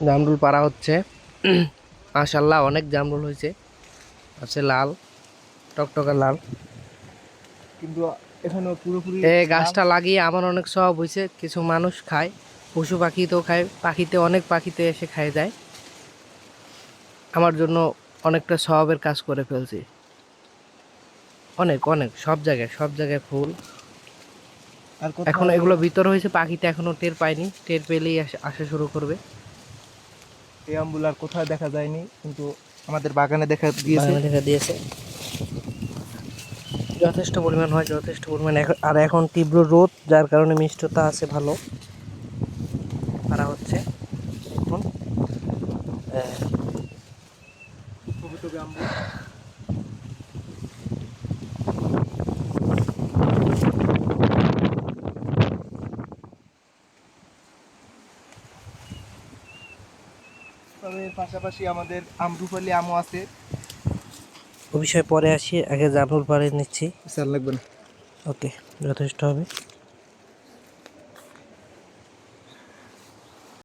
জামরুল পাড়া হচ্ছে। মাশাআল্লাহ অনেক জামরুল হয়েছে, আছে লাল, টকটকা লাল। কিন্তু এখনো পুরোপুরি এই লাল। গাছটা লাগিয়ে আমার অনেক শখ হয়েছে, কিছু মানুষ খায়, পশু পাখিতেও খায়, পাখিতে অনেক পাখিতে এসে খায় যায়। আমার জন্য অনেকটা স্বভাবের কাজ করে ফেলছি। অনেক অনেক সব জায়গায় ফুল। আর এখন কোথাও এগুলো ভিতর হয়েছে, পাখিতে এখনো টের পায়নি, টের পেলেই আসা শুরু করবে। এই আমগুলো আর কোথাও দেখা যায়নি, কিন্তু আমাদের বাগানে দেখা দিয়েছে। বাগানে দেখা দিয়েছে, যথেষ্ট পরিমাণ হয়, যথেষ্ট পরিমাণ। আর এখন তীব্র রোদ, যার কারণে মিষ্টতা আছে ভালো। পারা হচ্ছে এখন। টবে টবে আমগুলো। তবে এর পাশাপাশি আমাদের আমরুপালি আমও আছে। ও বিষয়ে পরে আসি, আগে জামরুল পাড়ে নিচ্ছি। স্যার লাগবে না। ওকে, যথেষ্ট হবে।